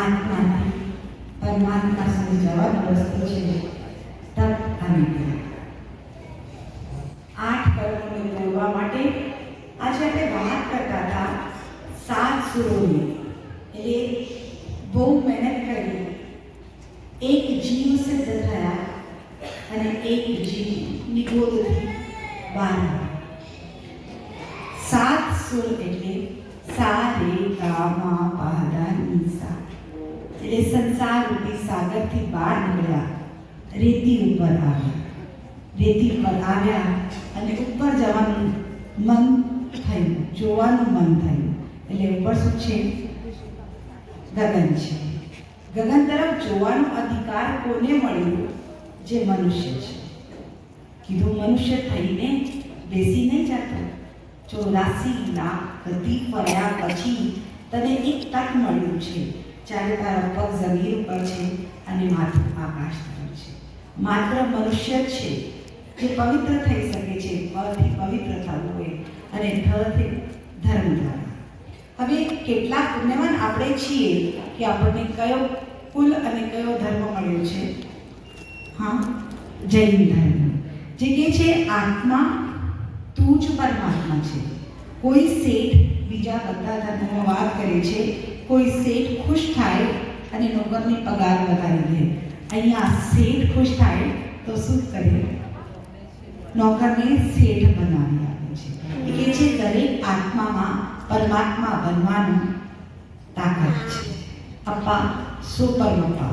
આત્માથી પરમાત્મા સુધી જવાનો રસ્તો છે તપ અને જ્ઞાન. 8 કર્મોને તોડવા માટે આજે આપણે વાત કરતા હતા 7 સુરોની. એટલે બહુ મહેનત કરી, એક જીવ સિદ્ધ થયા અને એક જીવ નિગોદથી બહાર. 7 સુર એટલે સા રે ગા મા પા ધા ની સા. એટલે સંસાર રૂપી સાગરથી બહાર નીકળ્યા, રેતી ઉપર આવ્યા. રેતી પર આવ્યા અને ઉપર જવાનું મન થયું, જોવાનું મન થયું. એટલે ઉપર શું છે? ગગન છે. ગગન તરફ જોવાનો અધિકાર કોને મળ્યો? જે મનુષ્ય છે. કીધું મનુષ્ય થઈને બેસી નહીં જતો. 84 લાખ ગતિ ફર્યા પછી તને એક તક મળ્યું છે. જ્યારે તારા પગ જમીન ઉપર છે અને માથું આકાશ તરફ છે. માત્ર મનુષ્ય છે જે પવિત્ર થઈ શકે છે. પથી પવિત્ર થવું હોય અને ધથી ધર્મ દ્વારા. હવે કેટલા પુણ્યવાન આપણે છીએ કે આપણને કયો કુલ અને કયો ધર્મ મળ્યો છે? હા, જૈન ધર્મ, જે કહે છે આત્મા તું જ પરમાત્મા છે. કોઈ શેઠ બીજા બધા ધર્મોમાં વાત કરે છે, કોઈ શેઠ ખુશ થાય અને નોકરની પગાર વધારી દે. અહીંયા શેઠ ખુશ થાય તો શું કરે? નોકરને શેઠ બનાવી આપે છે. એ કહે છે દરેક આત્મામાં પરમાત્મા બનવાનું તાકાત છે. અપ્પા સો પરમપ્પા.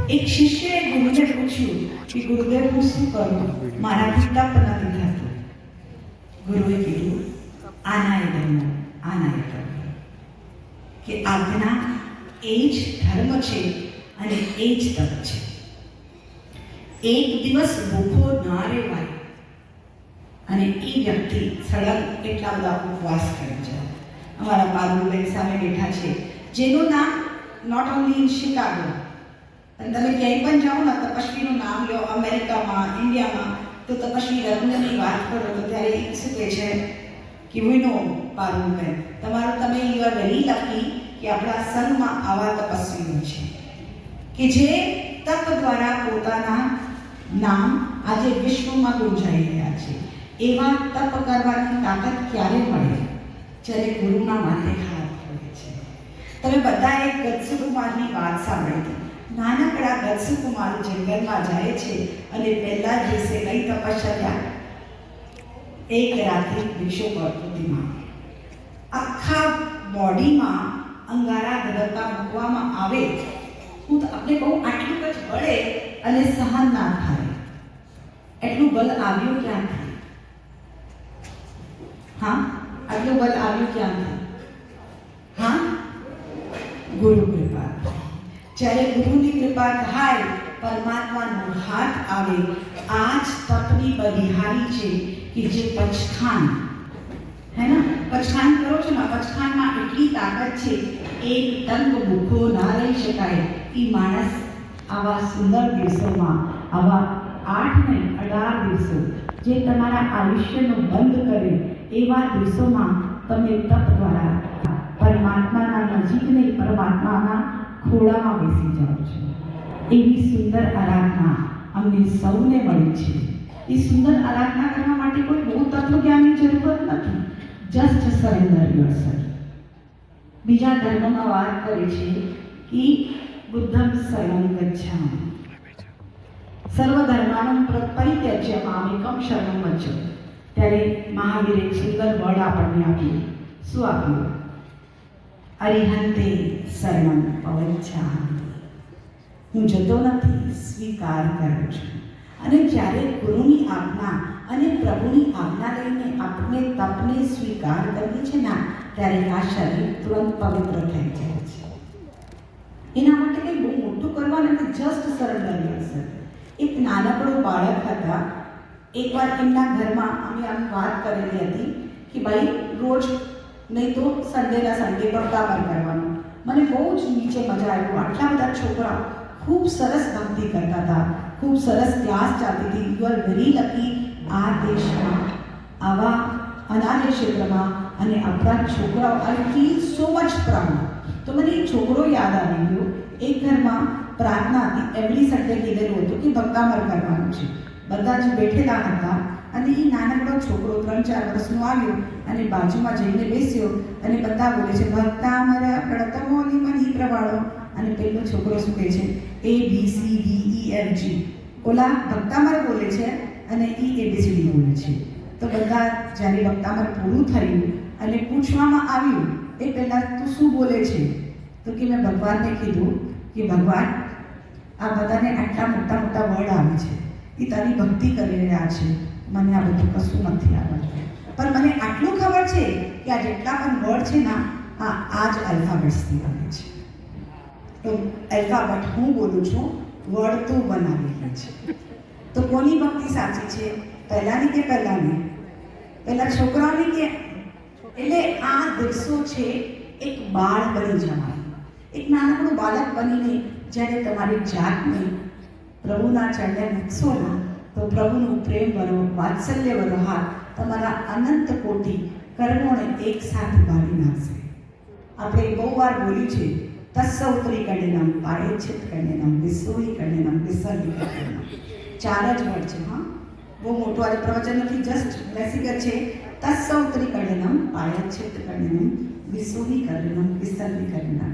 એક શિષ્યએ ગુરુને પૂછ્યું કે ગુરુદેવ હું શું કરું, મારાથી તપ નથી થતું. ગુરુએ કીધું આનાય ધર્મ આનાય ધર્મ, કે આજ્ઞા એ જ ધર્મ છે અને એ જ તપ છે. એક દિવસ ભૂખો ના રહેવાય અને એ વ્યક્તિ સળંગ એટલા બધા ઉપવાસ કરે છે. અમારા પારુલબેન સામે બેઠા છે, જેનું નામ નોટ ઓનલી ઇન શિકાગો, અને તમે ક્યાંય પણ જાઓ ને તપસ્વીનું નામ લો, અમેરિકામાં, ઇન્ડિયામાં, તો તપસ્વી રત્નની વાત કરો તો ત્યારે શું કહે છે કે વી નો પારુલબેન, તમારું તમે યુ આર વેરી લકી કે આપણા સંઘમાં આવા તપસ્વીઓ છે કે જે તપ દ્વારા પોતાના નામ આજે વિશ્વમાં ગુંજાઈ રહ્યા છે. એવા તપ કરવાની તાકાત ક્યારે મળે? જ્યારે ગુરુના માથે હાથ હોય છે. તમે બધાએ ગત્સુકુમારની વાત સાંભળી હતી. નાનકડા ગત્સુકુમાર જંગલમાં જાય છે અને પહેલા દિવસે કઈ તપસ્યા? એક રાત્રિ વૃક્ષો પ્રકૃતિમાં આખા બોડીમાં અંગારા ધબકતા મૂકવામાં આવે. હું તો આપણે કહું આટલું જ બળે અને સહન ના થાય. એટલું બળ આવ્યું ક્યાંથી? હા, આટલું બળ આવ્યું ક્યાંથી? હા, ગુરુ કૃપા. જ્યારે ગુરુની કૃપા થાય, પરમાત્માનો હાથ આવે. આ જ તપની બલિહારી છે કે જે પચખાન હે ને, પચખાન કરો છો ને, પચખાનમાં એટલી તાકાત છે, એક તંગ ભૂખો ના રહી શકાય. એ માણસ આવા સુંદર દિવસોમાં, આવા 8 નહીં 18 દિવસો જે તમારા આયુષ્યનો બંધ કરે, એવા દિવસોમાં તમે તપ દ્વારા પરમાત્માના નજીક નહીં, પરમાત્માના ખોળામાં બેસી જાઓ છો. એવી સુંદર આરાધના અમને સૌને મળી છે. એ સુંદર આરાધના કરવા માટે કોઈ બહુ તત્વજ્ઞાનની જરૂરત નથી. Just surrender yourself. બીજા ધર્મમાં વાત કરે છે કે બુદ્ધમ શરણં ગચ્છામિ, સર્વ ધર્માણં પરિત્યજ્ય મામેકં શરણં વ્રજ. ત્યારે મહાવીર એક સુંદર વર્ડ આપણને આપ્યું. શું આપ્યું? અરિહંતે શરણં પવચ્છામિ. હું જતો નથી, સ્વીકાર કરું છું. અને જ્યારે ગુરુની આજ્ઞા અને પ્રભુની આજ્ઞા લઈને આપણે તપને સ્વીકાર કરીએ છીએ ને, ત્યારે આ શરીર તુરંત પવિત્ર થઈ જાય છે. એના માટે કંઈ બહુ મોટું કરવાનું નથી, જસ્ટ સરેન્ડર યોરસેલ્ફ. એક નાનકડો બાળક હતા. એકવાર એમના ઘરમાં અમે આમ વાત કરેલી હતી કે ભાઈ રોજ નહીં તો સન્ડેના સન્ડે પર કાબર કરવાનું. મને બહુ જ નીચે મજા આવ્યું. આટલા બધા છોકરા ખૂબ સરસ ભક્તિ કરતા હતા, ખૂબ સરસ ક્લાસ ચાલતી હતી. યુ આર વેરી લકી આ દેશમાં આવા અનાર્ય ક્ષેત્રમાં અને આપણા છોકરાઓ. I feel so much proud. તો મને એક છોકરો યાદ આવી ગયો. એક ઘરમાં પ્રાર્થના હતી, એવરી સન્ડે કીધેલું હતું કે ભક્તામર કરવાનું છે. બધા જ બેઠેલા હતા અને એ નાનકડો છોકરો 3-4 વર્ષનો આવ્યો અને બાજુમાં જઈને બેસ્યો અને બધા બોલે છે ભક્તામર પ્રથમોની મની પ્રવાળો. અને પેલો છોકરો શું કહે છે ABCDEFG. ઓલા ભક્તામર બોલે છે અને એ ABCD બોલે છે. તો બધા જ્યારે ભક્તામર પૂરું થયું અને પૂછવામાં આવ્યું એ પહેલાં તું શું બોલે છે, તો કે મેં ભગવાનને કીધું કે ભગવાન આ બધાને આટલા મોટા મોટા વર્ડ આવે છે, એ તારી ભક્તિ કરી રહ્યા છે, મને આ બધું કશું નથી આવડતું, પણ મને આટલું ખબર છે કે આ જેટલા પણ વર્ડ છે ને આ જ આલ્ફાબેટ્સથી બને છે. તો આલ્ફાબેટ હું બોલું છું, વર્ડ તું બનાવેલી છે. તો કોની ભક્તિ સાચી છે, પહેલાંની કે પહેલાંની? પહેલાં છોકરાઓની કે? એટલે આ દિવસો છે એક બાળ બની જવાનું. એક નાનકડું બાળક બનીને જ્યારે તમારી જાતને પ્રભુના ચરણે મૂકશો ને તો પ્રભુનું પ્રેમ ભરો, વાત્સલ્ય ભરો હાથ તમારા અનંત કોટી કર્મોને એક સાથે બાળી નાખશે. આપણે બહુ વાર બોલ્યું છે તસ્સૌત્રી કણેનમ, પાયચ્છિત કણેનમ, વિસોહી કણેનમ, વિસર્ગી કણેનમ. 4 જ વર્ડ છે. હા, બહુ મોટું આજે પ્રવચન નથી, જસ્ટ બેસિક છે. તસ્સૌત્રી કણેનમ, પાયચ્છિત કણેનમ, વિસોહી કણેનમ, વિસર્ગી કણેનમ.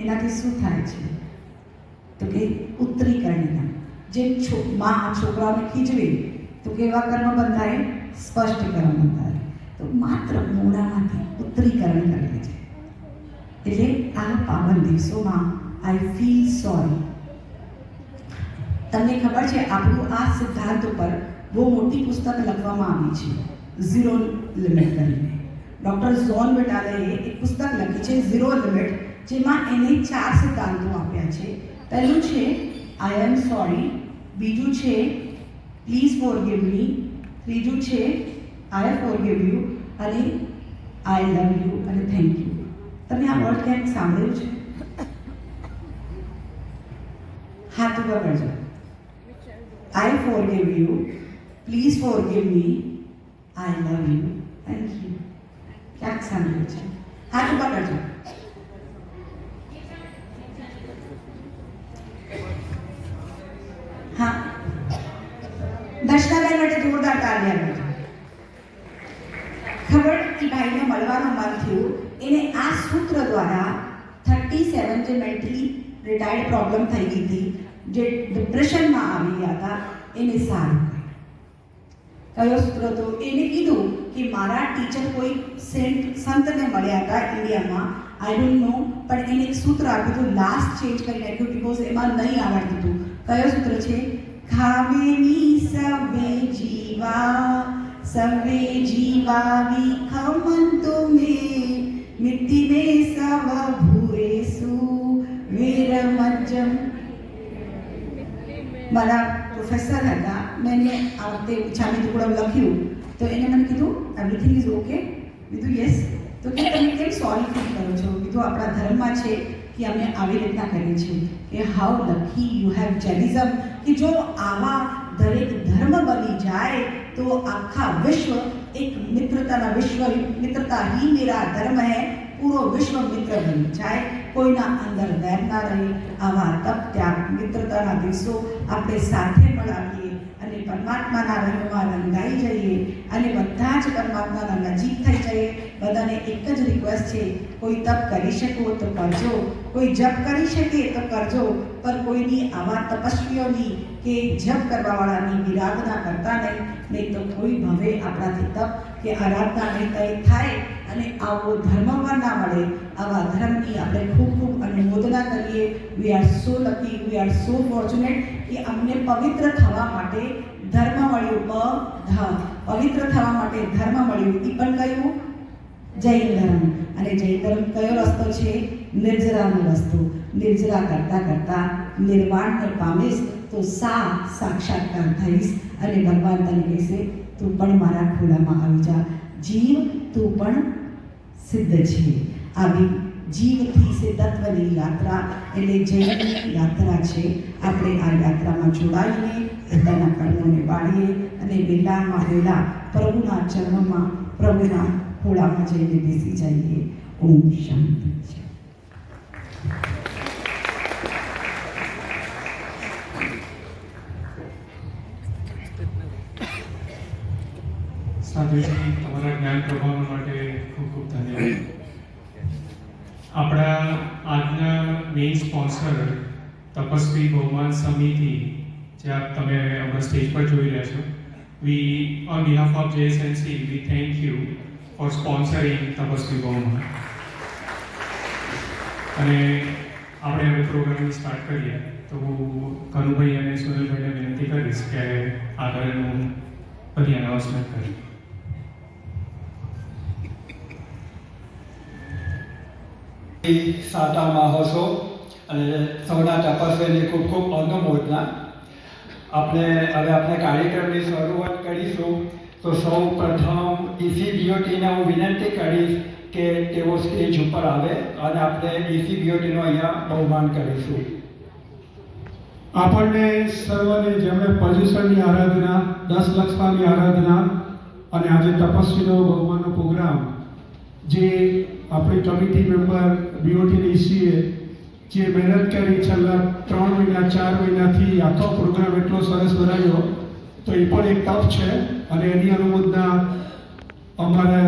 એનાથી શું થાય છે તો કે ઉત્તરીકરણના જે માં છોકરાઓને ખીજવે તો કેવા કર્મ બંધાય? સ્પષ્ટ કર્મ બંધાય. તો માત્ર મોઢામાંથી ઉત્તરીકરણ કરે છે. એટલે આ પાવન દિવસોમાં આઈ ફીલ સોરી. તમને ખબર છે આપણું આ સિદ્ધાંત ઉપર બહુ મોટી પુસ્તક લખવામાં આવી છે, ઝીરો લિમિટ કરીને. ડૉક્ટર ઝોન બેટાલેએ એક પુસ્તક લખી છે ઝીરો લિમિટ, જેમાં એને 4 સિદ્ધાંતો આપ્યા છે. પહેલું છે આઈ એમ સોરી, બીજું છે પ્લીઝ ફોરગીવ મી, ત્રીજું છે આઈ ફોરગીવ યુ અને આઈ લવ યુ અને થેન્ક યુ. તમે આ વર્ડ ક્યાંક સાંભળ્યું છે? હાથ ઉપર કરજો. I forgive you, please forgive me, I love you, thank you. ક્યાંક સાંભળ્યું છે? હાથ ઉપર કરજો. હા, દર્શનાબેન માટે જોરદાર તાળી આપજો. ખબર કે ભાઈને મળવાનું મન થયું, એને આ સૂત્ર દ્વારા 37 જે મેન્ટલી રિટાયર્ડ પ્રોબ્લેમ થઈ ગઈ હતી, જે ડિપ્રેશનમાં આવી ગયા હતા, એને સારું કર્યું. કયો સૂત્ર હતો? એને કીધું કે મારા ટીચર કોઈ સંતને મળ્યા હતા ઇન્ડિયામાં, આઈ ડોન્ટ નો, પણ એને એક સૂત્ર આપ્યું હતું, લાસ્ટ ચેન્જ કરી નાખ્યું બિકોઝ એમાં નહીં આવડતું હતું. કયો સૂત્ર છે? ખામેની સવે જીવા વિખમંતો મે મિત્તિ મે સવ ભૂરેસુ વિરમજ્જમ. મારા પ્રોફેસર હતા, મેં આ વખતે ઈચ્છાની ટુકડો લખ્યું તો એને મને કીધું એવરીથિંગ ઇઝ ઓકે. કીધું યસ. તો કે તમે કેમ સોરી ફીલ કરો છો? કીધું આપણા ધર્મમાં છે કે અમે આવી રીતના કરીએ છીએ કે હાઉ લકી યુ હેવ જેનિઝમ, કે જો આવા દરેક ધર્મ બની જાય તો આખા વિશ્વ એક મિત્રતાના વિશ્વ, મિત્રતા ही मेरा धर्म है, પૂરો વિશ્વ મિત્ર બની જાય, કોઈના અંદર વેર ના રહે. આવા તપ ત્યાગ મિત્રતાના દિવસો આપણે સાથે મળાવીએ અને પરમાત્માના રંગમાં રંગાઈ જઈએ અને બધા જ પરમાત્માના નજીક થઈ જઈએ. બધાને એક જ રિક્વેસ્ટ છે, કોઈ તપ કરી શકો તો કરજો, કોઈ જપ કરી શકે તો કરજો, પણ કોઈની આવા તપસ્વીઓની કે જપ કરવાવાળાની વિરાધના કરતા નહીં તો કોઈ ભવે આપણાથી તપ કે આરાધના નહીં થાય અને આવો ધર્મ પણ ના મળે. આવા ધર્મની આપણે ખૂબ ખૂબ અનુમોદના કરીએ. We are so lucky, we are so fortunate કે અમને પવિત્ર થવા માટે ધર્મ મળ્યું. પવિત્ર થવા માટે ધર્મ મળ્યું. એ પણ કયું? જૈન ધર્મ. અને જૈન ધર્મ કયો રસ્તો છે? નિર્જરાનો રસ્તો. નિર્જરા કરતાં કરતાં નિર્વાણને પામીશ તો સાક્ષાત્કાર થઈશ અને ભગવાન તને કહેશે તું પણ મારા ખોળામાં આવી જા. જીવ તું પણ સિદ્ધ છે. આવી જીવથી સિદ્ધત્વની યાત્રા એટલે જૈનની યાત્રા છે. આપણે આ યાત્રામાં જોડાઈને પોતાના કર્મોને બાળીએ અને વહેલામાં વહેલા પ્રભુના ચરણોમાં, પ્રભુના ખોળામાં જઈને બેસી જઈએ. ઓમ શાંતિ. સાધુજી, તમારા જ્ઞાન પ્રભાવ માટે ખૂબ ખૂબ ધન્યવાદ. આપણા આજના મેઇન સ્પોન્સર તપસ્વી બહુમાન સમિતિ, જે તમે હમણાં સ્ટેજ પર જોઈ રહ્યા છો, we on behalf of JSNC we thank you for sponsoring તપસ્વી બહુમાન. અને આપણે હવે પ્રોગ્રામની સ્ટાર્ટ કરીએ તો કનુભાઈ અને સુનિલભાઈને વિનંતી કરીશ કે આગળનું બધી અનાઉન્સમેન્ટ કરી. સાતા મહોત્સવ અને સૌના તપસ્વીની ખૂબ ખૂબ અનુમોદના. આપણે કાર્યક્રમની શરૂઆત કરીશું. તો સૌ પ્રથમ ECBOTને હું વિનંતી કરીશ કે તેઓ સ્ટેજ ઉપર આવે અને આપણે ECBOTનું અહીંયા બહુમાન કરીશું. આપણને સર્વને જેમણે પર્યુષણની આરાધના, 10 લક્ષની આરાધના અને આજે તપસ્વીનો બહુમાનનો પ્રોગ્રામ, જે આપણી કમિટી મેમ્બર BOTની ECએ જે મહેનત કરી છેલ્લા 3 મહિના 4 મહિનાથી આખો પ્રોગ્રામ એટલો સરસ બનાવ્યો, તો એ પણ એક તપ છે અને એની અનુમોદના અમારે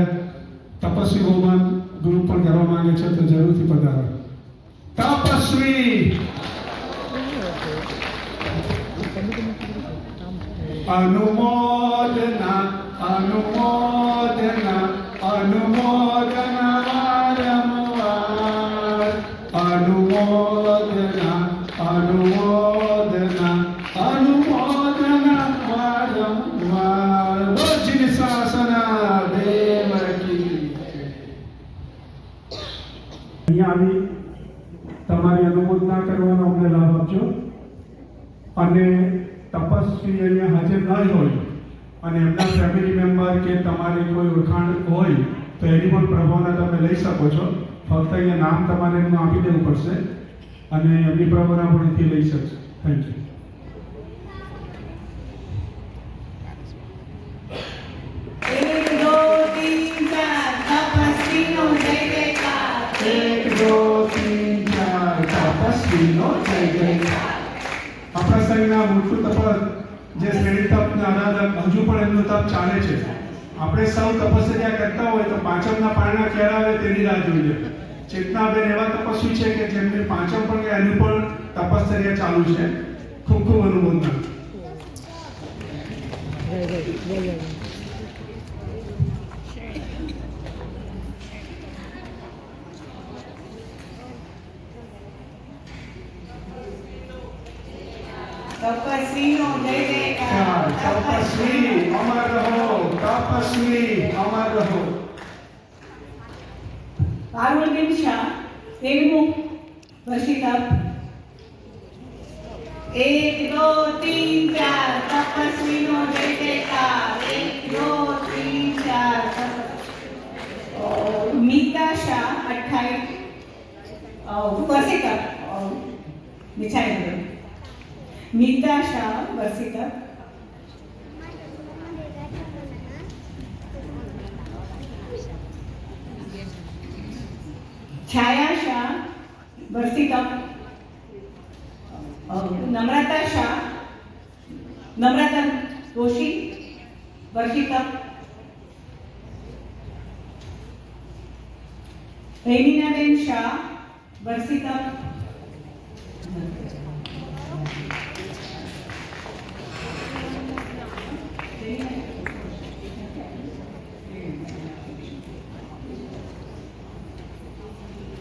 તપસ્વી બહુમાન ગ્રુપ પણ કરવા માંગે છે, તો જરૂરથી પધારો. તપસ્વી અનુમોદના અનુમોદના અનુમોદના વારંવાર અનુમોદના અનુમોદના અનુમોદના વારંવાર. વજ્ર શાસના દેવ કી. અહીંયા આવી તમારી અનુમોદના કરવાનો અમને લાભ આપજો. અને તપસ્વી અહીંયા હાજર ન હોય અને એમના ફેમિલી મેમ્બર કે તમારી કોઈ ઓળખાણ હોય તો એની પણ પ્રભાવના તમે લઈ શકો છો. ફક્ત અહીંયા નામ તમારે એમનું આપી દેવું પડશે અને એમની પ્રભાવના પણ એથી લઈ શકશો. Thank you. આપણા શરીરના મોટું તપ જે શ્રેણી તપના આરાધક હજુ પણ એમનું તપ ચાલે છે. આપણે સૌ તપશ્ચર્યા કરતા હોય તો પાંચમના પારણા ક્યારે આવે તેની રાહ જોઈએ. ચેતનાબેન એવા તપસ્વી છે કે જેમની પાંચમ પણ એનું પણ તપશ્ચર્યા ચાલુ છે. ખૂબ ખૂબ અનુમોદના. તપસ્વીનો જય જયકાર. તપસ્વી અમર રહો, તપસ્વી અમર રહો. પારુલબેન શાહ 13મું વર્ષી તપ. 1 2 3 4 તપસ્વીનો જય જયકાર. 1 2 3 4. મીતા શાહ 28 વર્ષી તપ. મિછાઈ મીતા શાહ વર્ષી તપ. છાયા શાહ વર્ષી તપ. નમ્રતા શાહ નમ્રતા જોશી વર્ષી તપ. રેમીનાબેન શાહ વર્ષી તપ.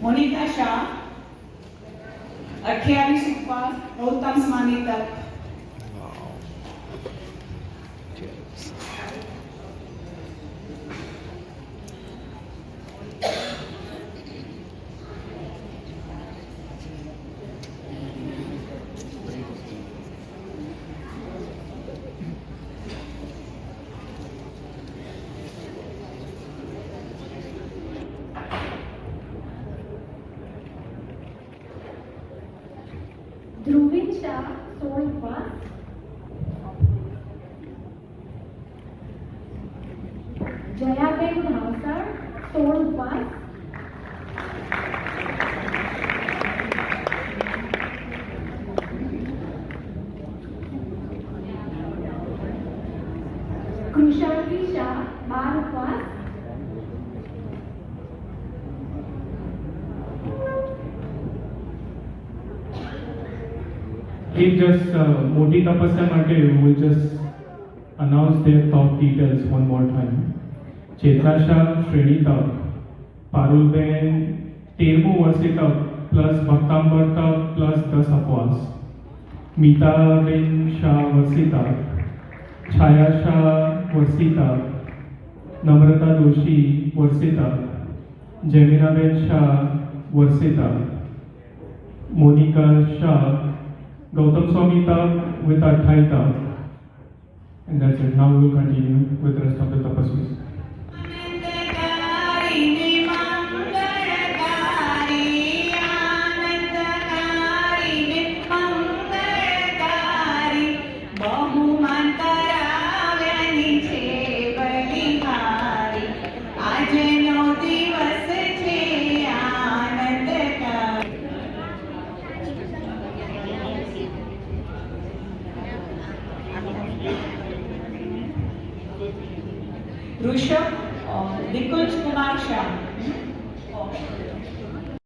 મોનિકા શાહ 28 ઉપવાસ ગૌતમ સ્માની તપ. ધ્રુવિન શાહ 16 ઉપવાસ. જયાબેન ભાવસાર 16 ઉપવાસ. કૃષાંકી શાહ 12 એક જસ્ટ મોટી તપસ્યા માટે we'll just announce their top details one more time. ચેતરાશા શ્રેણી તપ, પારુલબેન 13મું વર્ષે તપ પ્લસ ભક્તાંબર તપ પ્લસ 10 અપવાસ, મીતાબેન શાહ વર્ષી તપ, છાયા શાહ વર્ષી તપ, નમ્રતા દોશી વર્ષી તપ, જેમિનાબેન શાહ વર્ષી તપ, Monika Shah Gautam Swami Tap with Athai Tap. And that's it. Now we will continue with the rest of the tapasvis. Rishabh Dikunj Kumar Shah.